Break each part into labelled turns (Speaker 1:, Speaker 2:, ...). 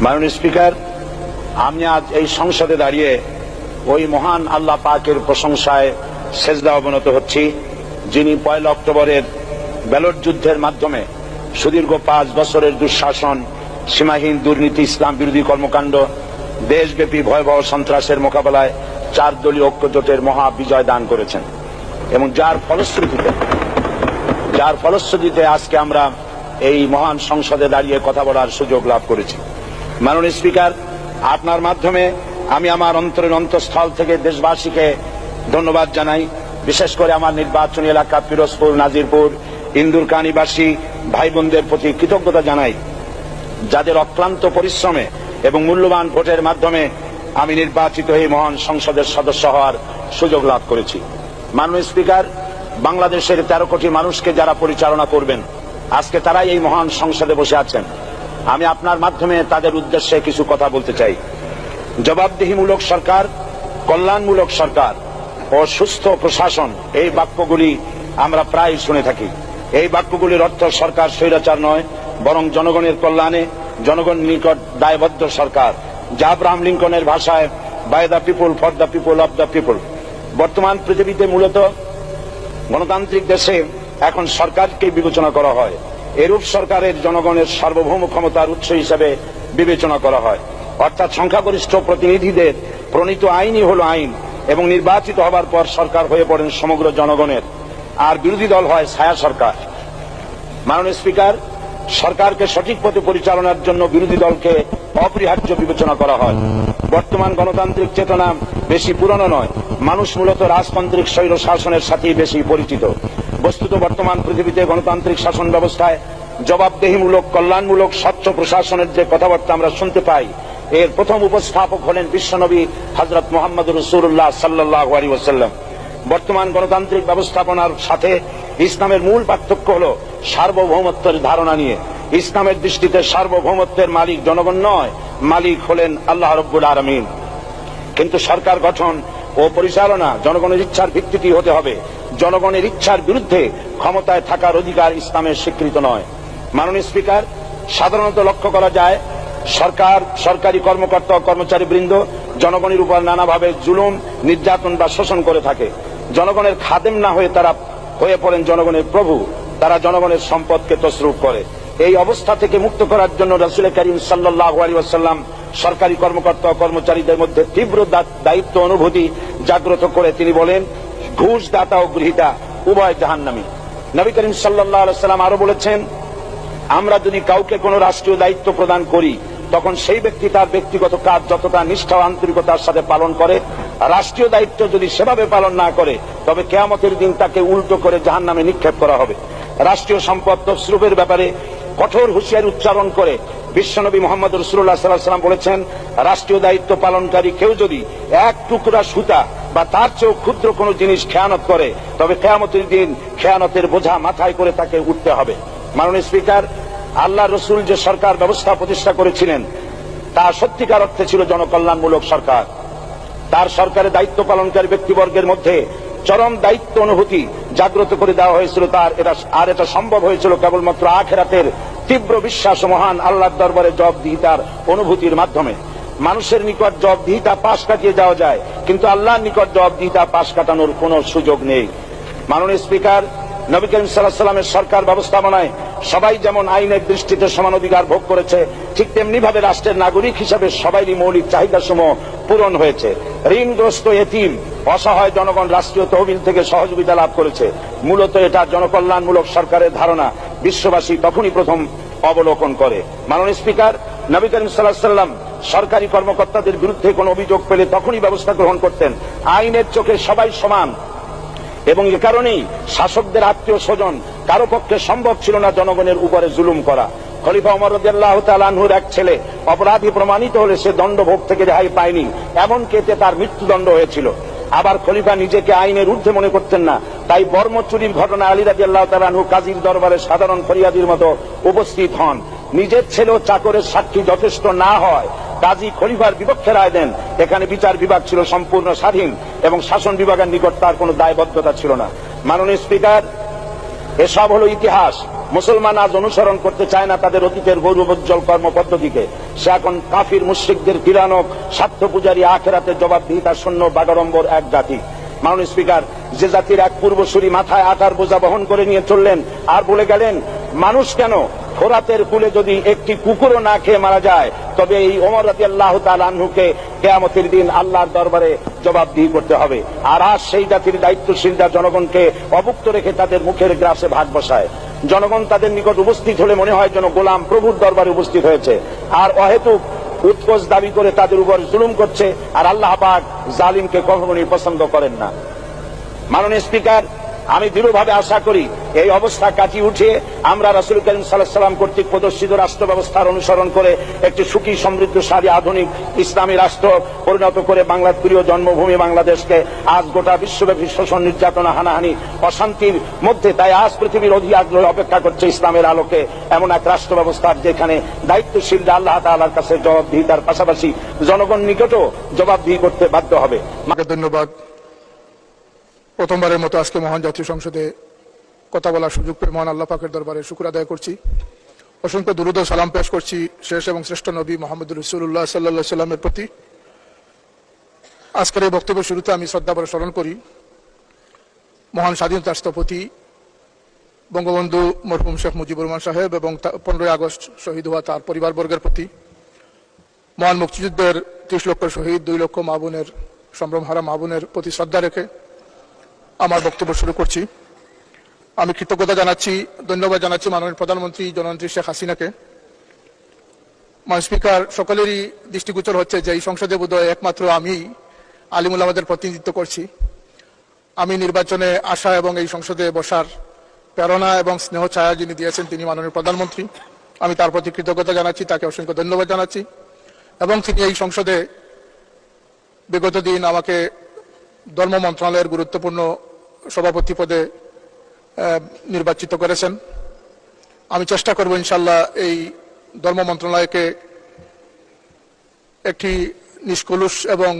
Speaker 1: মাননীয় স্পিকার, আমি আজ এই সংসদে দাঁড়িয়ে ওই মহান আল্লাহ পাকের প্রশংসায় সেজদা অবনত হচ্ছি, যিনি 1 অক্টোবরের ব্যালট যুদ্ধের মাধ্যমে সুদীর্ঘ 5 বছরের দুঃশাসন, সীমাহীন দুর্নীতি, ইসলাম বিরোধী কর্মকাণ্ড, দেশব্যাপী ভয়াবহ সন্ত্রাসের মোকাবেলায় 4 দলীয় ঐক্যজোটের মহা বিজয় দান করেছেন এবং যার ফলশ্রুতিতে আজকে আমরা এই মহান সংসদে দাঁড়িয়ে কথা বলার সুযোগ লাভ করেছি। মাননীয় স্পিকার, আপনার মাধ্যমে আমি আমার অন্তরের অন্তঃস্থল থেকে দেশবাসীকে ধন্যবাদ জানাই। বিশেষ করে আমার নির্বাচনী এলাকা পিরোজপুর, নাজিরপুর, ইন্দুরকানীবাসী ভাই বোনদের প্রতি কৃতজ্ঞতা জানাই, যাদের অক্লান্ত পরিশ্রমে এবং মূল্যবান ভোটের মাধ্যমে আমি নির্বাচিত হয়ে মহান সংসদের সদস্য হওয়ার সুযোগ লাভ করেছি। মাননীয় স্পিকার, বাংলাদেশের 13 কোটি মানুষকে যারা পরিচালনা করবেন, আজকে তারাই এই মহান সংসদে বসে আছেন। আমি আপনার মাধ্যমে তাদের উদ্দেশ্যে কিছু কথা বলতে চাই। জবাবদিহিমূলক সরকার, কল্যাণমূলক সরকার ও সুস্থ প্রশাসন, এই বাক্যগুলি আমরা প্রায় শুনে থাকি। এই বাক্যগুলির অর্থ সরকার স্বৈরাচার নয়, বরং জনগণের কল্যাণে জনগণ নিকট দায়বদ্ধ সরকার, যা আব্রাহাম লিঙ্কনের ভাষায় by the people, for the people, of the people. বর্তমান পৃথিবীতে মূলত গণতান্ত্রিক দেশে এখন সরকারকে বিবেচনা করা হয়। এরূপ সরকারের জনগণের সার্বভৌম ক্ষমতার উৎস হিসেবে বিবেচনা করা হয়, অর্থাৎ সংখ্যাগরিষ্ঠ প্রতিনিধিদের প্রণীত আইনই হল আইন এবং নির্বাচিত হবার পর সরকার হয়ে পড়েন সমগ্র জনগণের, আর বিরোধী দল হয় ছায়া সরকার। মাননীয় স্পিকার, সরকারকে সঠিক পথে পরিচালনার জন্য বিরোধী দলকে অপরিহার্য বিবেচনা করা হয়। বর্তমান গণতান্ত্রিক চেতনা বেশি পুরনো নয়, মানুষ মূলত রাজতান্ত্রিক স্বৈর শাসনের সাথেই বেশি পরিচিত। বস্তুত বর্তমান পৃথিবীতে গণতান্ত্রিক শাসন ব্যবস্থায় জবাবদিহিমূলক, কল্যাণমূলক, স্বচ্ছ প্রশাসনের যে কথাবার্তা আমরা শুনতে পাই, এর প্রথম উপস্থাপক হলেন বিশ্বনবী হযরত মুহাম্মদ রাসূলুল্লাহ সাল্লাল্লাহু আলাইহি ওয়াসাল্লাম। বর্তমান গণতান্ত্রিক ব্যবস্থাপনার সাথে ইসলামের মূল পার্থক্য হল সার্বভৌমত্বের ধারণা নিয়ে। ইসলামের দৃষ্টিতে সার্বভৌমত্বের মালিক জনগণ নয়, মালিক হলেন আল্লাহ রাব্বুল আলামিন। কিন্তু সরকার গঠন ও পরিচালনা জনগণের ইচ্ছার ভিত্তিতে হতে হবে। জনগণের ইচ্ছার বিরুদ্ধে ক্ষমতায় থাকার অধিকার ইসলামের স্বীকৃত নয়। মাননীয় স্পিকার, সাধারণত লক্ষ্য করা যায় সরকার, সরকারি কর্মকর্তা ও কর্মচারীবৃন্দ জনগণের উপর নানাভাবে জুলুম, নির্যাতন বা শোষণ করে থাকে। জনগণের খাদেম না হয়ে তারা হয়ে পড়েন জনগণের প্রভু। তারা জনগণের সম্পদকে তসরুফ করে। এই অবস্থা থেকে মুক্ত করার জন্য রাসূল করিম সাল্লাল্লাহু আলাইহি ওয়াসাল্লাম সরকারি কর্মকর্তা ও কর্মচারীদের মধ্যে তীব্র দায়িত্ব অনুভূতি জাগ্রত করে তিনি বলেন, ঘুষদাতা ও গৃহীতা উভয় জাহান্নামী। নবী করিম সাল্লাল্লাহু আলাইহি ওয়াসাল্লাম আরো বলেছেন, আমরা যদি কাউকে কোনো রাষ্ট্রীয় দায়িত্ব প্রদান করি, তখন সেই ব্যক্তি তার ব্যক্তিগত কাজ যতটা নিষ্ঠা ও আন্তরিকতার সাথে পালন করে, রাষ্ট্রীয় দায়িত্ব যদি সেভাবে পালন না করে, তবে কিয়ামতের দিন তাকে উল্টো করে জাহান্নামে নিক্ষেপ করা হবে। রাষ্ট্রীয় সম্পদ তসরুফের ব্যাপারে কঠোর হুঁশিয়ারি উচ্চারণ করে বিশ্বনবী মুহাম্মদ রাসূলুল্লাহ সাল্লাল্লাহু আলাইহি ওয়াসাল্লাম বলেছেন, রাষ্ট্রীয় দায়িত্ব পালনকারী কেউ যদি এক টুকরা সুতা বা তার চেয়েও ক্ষুদ্র কোনো জিনিস খেয়ানত করে, তবে কিয়ামতের দিন খেয়ানতের বোঝা মাথায় করে তাকে উঠতে হবে। মাননীয় স্পিকার, আল্লাহ রসুল যে সরকার ব্যবস্থা প্রতিষ্ঠা করেছিলেন, তা সত্যিকার অর্থে ছিল জনকল্যাণমূলক সরকার। তার সরকারের দায়িত্ব পালনকারী ব্যক্তিবর্গের মধ্যে চরম দায়িত্ব অনুভূতি জাগ্রত করে দেওয়া হয়েছিল। এটা সম্ভব হয়েছিল কেবলমাত্র আখিরাতের তীব্র বিশ্বাস ও মহান আল্লাহর দরবারে জবাবদিহিতার অনুভূতির মাধ্যমে। মানুষের নিকট জবাবদিহিতা পাশ কাটিয়ে যাওয়া যায়, কিন্তু আল্লাহর নিকট জবাবদিহিতা পাশ কাটানোর কোনো সুযোগ নেই। মাননীয় স্পিকার, নবী করিম সাল্লাল্লাহু আলাইহি ওয়াসাল্লামের সরকার ব্যবস্থাপনায় সবাই যেমন আইনের দৃষ্টিতে সমান অধিকার ভোগ করেছে, ঠিক তেমনি ভাবে রাষ্ট্রের নাগরিক হিসাবে সবারই মৌলিক চাহিদাসমূহ পূরণ হয়েছে। ঋণগ্রস্ত, এতিম, অসহায় জনগণ রাষ্ট্রীয় তহবিল থেকে সহযোগিতা লাভ করেছে। মূলত এটা জনকল্যাণমূলক সরকারের ধারণা বিশ্ববাসী তখনই প্রথম অবলোকন করে। মাননীয় স্পিকার, নবী করিম সাল্লাল্লাহু আলাইহি ওয়াসাল্লাম সরকারি কর্মকর্তাদের বিরুদ্ধে কোনো অভিযোগ পেলে তখনই ব্যবস্থা গ্রহণ করতেন। আইনের চোখে সবাই সমান এবং এ কারণেই শাসকদের আত্মীয় স্বজন কারো পক্ষে সম্ভব ছিল না জনগণের উপরে জুলুম করা। খলিফা ওমর রাদিয়াল্লাহু তাআলা আনহুর এক ছেলে অপরাধী প্রমাণিত হলে সে দণ্ডভোগ থেকে রেহাই পায়নি, এমনকি এতে তার মৃত্যুদণ্ড হয়েছিল। আবার খলিফা নিজেকে আইনের ঊর্ধ্বে মনে করতেন না, তাই বর্ম চুরির ঘটনা আলী রাদিয়াল্লাহু তাআলা আনহু কাজীর দরবারে সাধারণ ফরিয়াদির মতো উপস্থিত হন। নিজের ছেলে ও চাকরের সাক্ষী যথেষ্ট না হয় কাজী খলিফার বিপক্ষে রায় দেন। এখানে বিচার বিভাগ ছিল সম্পূর্ণ স্বাধীন এবং শাসন বিভাগের নিকট তার কোনো দায়বদ্ধতা ছিল না। মাননীয় স্পিকার, এসব হলো ইতিহাস। মুসলমান আজ অনুসরণ করতে চায় না তাদের অতীতের গৌরবোজ্জ্বল কর্মপদ্ধতিকে। সে এখন কাফির মুশরিকদের কিরানক স্বার্থ পূজারী আখেরাতে জবাবদিহিতা শূন্য বাগাড়ম্বর এক জাতি। মাননীয় স্পিকার, যে জাতির এক পূর্বসূরি মাথায় আটার বোঝা বহন করে নিয়ে চললেন আর বলে গেলেন মানুষ কেন ফোরাতের কুলে যদি একটি কুকুরও না খেয়ে মারা যায়, তবে এই ওমর রাদিয়াল্লাহু তাআলা আনহুকে কিয়ামতের দিন আল্লাহর দরবারে জবাবদিহি করতে হবে। আর আজ সেই জাতির দায়িত্বশীলরা জনগণকে অভুক্ত রেখে তাদের মুখের গ্রাসে ভাগ বসায়। জনগণ তাদের নিকট উপস্থিত হলে মনে হয় যেন গোলাম প্রভুর দরবারে উপস্থিত হয়েছে, আর অহেতুক উৎকোচ দাবি করে তাদের উপর জুলুম করছে। আর আল্লাহ পাক জালিমকে কখনোই পছন্দ করেন না। মাননীয় স্পিকার, আমি দৃঢ়ভাবে আশা করি এই অবস্থা কাটিয়ে উঠিয়ে আমরা রাসূল করিম সাল্লাল্লাহু আলাইহি ওয়াসাল্লাম কর্তৃক প্রদর্শিত রাষ্ট্র ব্যবস্থার অনুসরণ করে একটি সুখী সমৃদ্ধশালী আধুনিক ইসলামী রাষ্ট্র পরিণত করে বাংলার প্রিয় জন্মভূমি বাংলাদেশকে আজ গোটা বিশ্বব্যাপী শোষণ, নির্যাতনা, হানাহানি, অশান্তির মধ্যে, তাই আজ পৃথিবীর অধি আগ্রহে অপেক্ষা করছে ইসলামের আলোকে এমন এক রাষ্ট্র ব্যবস্থার যেখানে দায়িত্বশীলরা আল্লাহ তাআলার কাছে জবাবদিহিতার পাশাপাশি জনগণ নিকটও জবাবদিহি করতে বাধ্য হবে।
Speaker 2: ধন্যবাদ। প্রথমবারের মতো আজকে মহান জাতীয় সংসদে কথা বলার সুযোগ পেয়ে মহান আল্লাহ পাকের দরবারে শুকর আদায় করছি। অসংখ্য দুরূদ ও সালাম পেশ করছি শেষ এবং শ্রেষ্ঠ নবী মুহাম্মদ রাসূলুল্লাহ সাল্লাল্লাহু আলাইহি ওয়াসাল্লামের প্রতি। আজকের এই বক্তব্যের শুরুতে আমি শ্রদ্ধাভরে স্মরণ করি মহান স্বাধীনতা রাষ্ট্রপতি বঙ্গবন্ধু মরহুম শেখ মুজিবুর রহমান সাহেব এবং 15ই আগস্ট শহীদ হওয়া তার পরিবারবর্গের প্রতি, মহান মুক্তিযুদ্ধের 30 লক্ষ শহীদ, 2 লক্ষ মা বোনের, সম্ভ্রমহারা মা বোনের প্রতি শ্রদ্ধা রেখে আমার বক্তব্য শুরু করছি। আমি কৃতজ্ঞতা জানাচ্ছি, ধন্যবাদ জানাচ্ছি মাননীয় প্রধানমন্ত্রী জননেত্রী শেখ হাসিনাকে। মাননীয় স্পিকার, সকলেরই দৃষ্টিগোচর হচ্ছে যে এই সংসদে বোধহয় একমাত্র আমি আলিম উলামাদের প্রতিনিধিত্ব করছি। আমি নির্বাচনে আসা এবং এই সংসদে বসার প্রেরণা এবং স্নেহ ছায়া যিনি দিয়েছেন তিনি মাননীয় প্রধানমন্ত্রী। আমি তার প্রতি কৃতজ্ঞতা জানাচ্ছি, তাকে অসংখ্য ধন্যবাদ জানাচ্ছি। এবং তিনি এই সংসদে বিগত দিন আমাকে ধর্ম মন্ত্রণালয়ের গুরুত্বপূর্ণ সভাপতি পদে নির্বাচিত করেছেন। আমি চেষ্টা করব ইনশাআল্লাহ এই ধর্ম মন্ত্রণালয়কে একটি নিষ্কলুষ এবং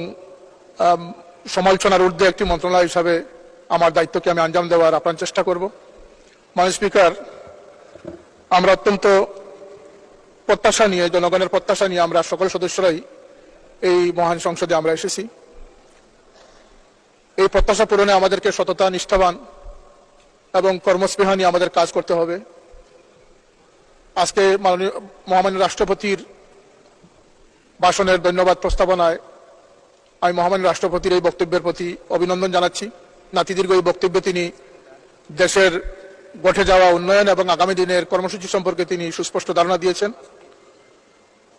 Speaker 2: সমালোচনার ঊর্ধ্বে একটি মন্ত্রণালয় হিসাবে আমার দায়িত্বকে আমি আঞ্জাম দেওয়ার আপ্রাণ চেষ্টা করব। মাননীয় স্পিকার, আমরা অত্যন্ত প্রত্যাশা নিয়ে, জনগণের প্রত্যাশা নিয়ে আমরা সকল সদস্যরাই এই মহান সংসদে আমরা এসেছি। এই প্রত্যাশা পূরণে আমাদেরকে সততা, নিষ্ঠাবান এবং কর্মস্পৃহা নিয়ে আমাদের কাজ করতে হবে। আজকে মাননীয় মহামান্য রাষ্ট্রপতির ভাষণের ধন্যবাদ প্রস্তাবনায় আমি মহামান্য রাষ্ট্রপতির এই বক্তব্যের প্রতি অভিনন্দন জানাচ্ছি। নাতিদীর্ঘ এই বক্তব্যে তিনি দেশের ঘটে যাওয়া উন্নয়ন এবং আগামী দিনের কর্মসূচি সম্পর্কে তিনি সুস্পষ্ট ধারণা দিয়েছেন।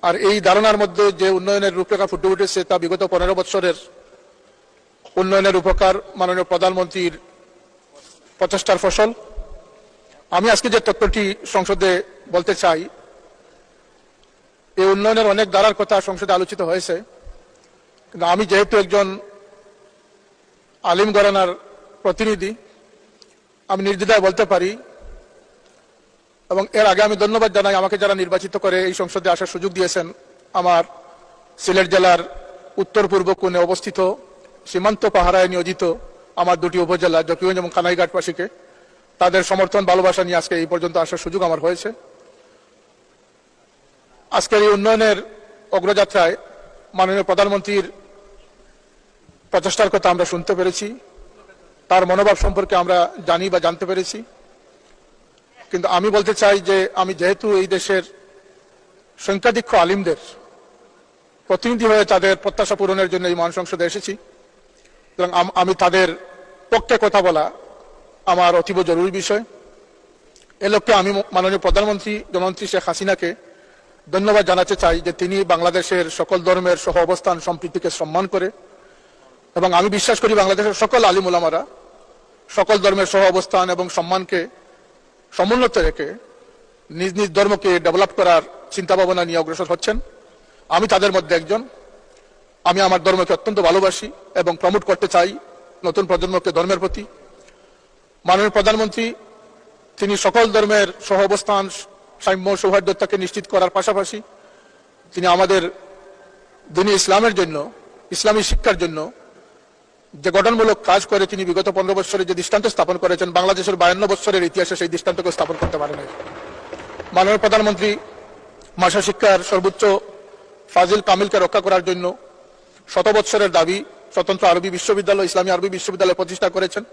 Speaker 2: আর এই ধারণার মধ্যে যে উন্নয়নের রূপরেখা ফুটে উঠেছে তা বিগত 15 বছরের উন্নয়নের উপকার মাননীয় প্রধানমন্ত্রীর প্রচেষ্টার ফসল। আমি আজকে যে তথ্যটি সংসদে বলতে চাই, এই উন্নয়নের অনেক ধারার কথা সংসদে আলোচিত হয়েছে, কিন্তু আমি যেহেতু একজন আলিম ঘরানার প্রতিনিধি, আমি নির্দ্বিধায় বলতে পারি। এবং এর আগে আমি ধন্যবাদ জানাই আমাকে যারা নির্বাচিত করে এই সংসদে আসার সুযোগ দিয়েছেন। আমার সিলেট জেলার উত্তর পূর্ব কোণে অবস্থিত সীমান্ত পাহারায় নিয়োজিত আমার 2টি উপজেলা জকিগঞ্জ এবং কানাইঘাটবাসীকে তাদের সমর্থন, ভালোবাসা নিয়ে আজকে এই পর্যন্ত আসার সুযোগ আমার হয়েছে। আজকের এই উন্নয়নের অগ্রযাত্রায় মাননীয় প্রধানমন্ত্রীর প্রচেষ্টার কথা আমরা শুনতে পেরেছি, তার মনোভাব সম্পর্কে আমরা জানি বা জানতে পেরেছি। কিন্তু আমি বলতে চাই যে আমি যেহেতু এই দেশের সংখ্যাধিক্য আলিমদের প্রতিনিধি হয়ে তাদের প্রত্যাশা পূরণের জন্য এই মহান সংসদে এসেছি, এবং আমি তাদের পক্ষে কথা বলা আমার অতীব জরুরি বিষয়। এ লক্ষ্যে আমি মাননীয় প্রধানমন্ত্রী জননেত্রী শেখ হাসিনাকে ধন্যবাদ জানাতে চাই যে তিনি বাংলাদেশের সকল ধর্মের সহ অবস্থান সম্প্রীতিকে সম্মান করে, এবং আমি বিশ্বাস করি বাংলাদেশের সকল আলিম উলামারা সকল ধর্মের সহ অবস্থান এবং সম্মানকে সমুন্নত রেখে নিজ নিজ ধর্মকে ডেভেলপ করার চিন্তা ভাবনা নিয়ে অগ্রসর হচ্ছেন। আমি তাদের মধ্যে একজন। আমি আমার ধর্মকে অত্যন্ত ভালোবাসি এবং প্রমোট করতে চাই নতুন প্রজন্মকে ধর্মের প্রতি। মাননীয় প্রধানমন্ত্রী তিনি সকল ধর্মের সহ অবস্থান, সাম্য, সৌহার্দ্যতাকে নিশ্চিত করার পাশাপাশি তিনি আমাদের দিনী ইসলামের জন্য, ইসলামী শিক্ষার জন্য যে গঠনমূলক কাজ করে তিনি বিগত 15 বছরে যে দৃষ্টান্ত স্থাপন করেছেন, বাংলাদেশের 52 বছরের ইতিহাসে সেই দৃষ্টান্তকে স্থাপন করতে পারেন। মাননীয় প্রধানমন্ত্রী ভাষা শিক্ষার সর্বোচ্চ ফাজিল কামিলকে রক্ষা করার জন্য শত বৎসরের দাবি স্বতন্ত্র আরবি বিশ্ববিদ্যালয়, ইসলামী আরবি বিশ্ববিদ্যালয় প্রতিষ্ঠা করেছেন।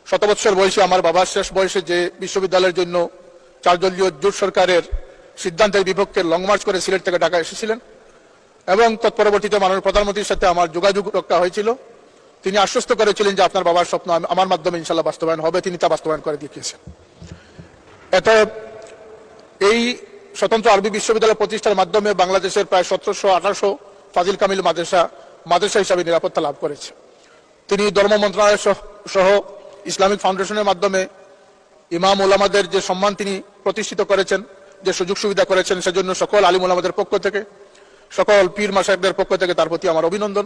Speaker 2: শত বৎসর বয়সে আমার বাবা শেষ বয়সে যে বিশ্ববিদ্যালয়ের জন্য 4 দলীয় জোট সরকারের সিদ্ধান্তের বিপক্ষে লং মার্চ করে সিলেট থেকে ঢাকা এসেছিলেন এবং তৎপরবর্তীতে মাননীয় প্রধানমন্ত্রীর সাথে আমার যোগাযোগ রক্ষা হয়েছিল। তিনি আশ্বস্ত করেছিলেন যে আপনার বাবার স্বপ্ন আমার মাধ্যমে ইনশাল্লাহ বাস্তবায়ন হবে। তিনি তা বাস্তবায়ন করে দেখিয়েছেন। এতে এই স্বতন্ত্র আরবি বিশ্ববিদ্যালয় প্রতিষ্ঠার মাধ্যমে বাংলাদেশের প্রায় 1700-1800 ফাজিল কামিল মাদ্রাসা হিসাবে নিরাপত্তা লাভ করেছে। তিনি ধর্ম মন্ত্রণালয় সহ ইসলামিক ফাউন্ডেশনের মাধ্যমে ইমাম ওলামাদের যে সম্মান তিনি প্রতিষ্ঠিত করেছেন, যে সুযোগ সুবিধা করেছেন, সেজন্য সকল আলিম ওলামাদের পক্ষ থেকে, সকল পীর মাশায়েখদের পক্ষ থেকে তার প্রতি আমার অভিনন্দন।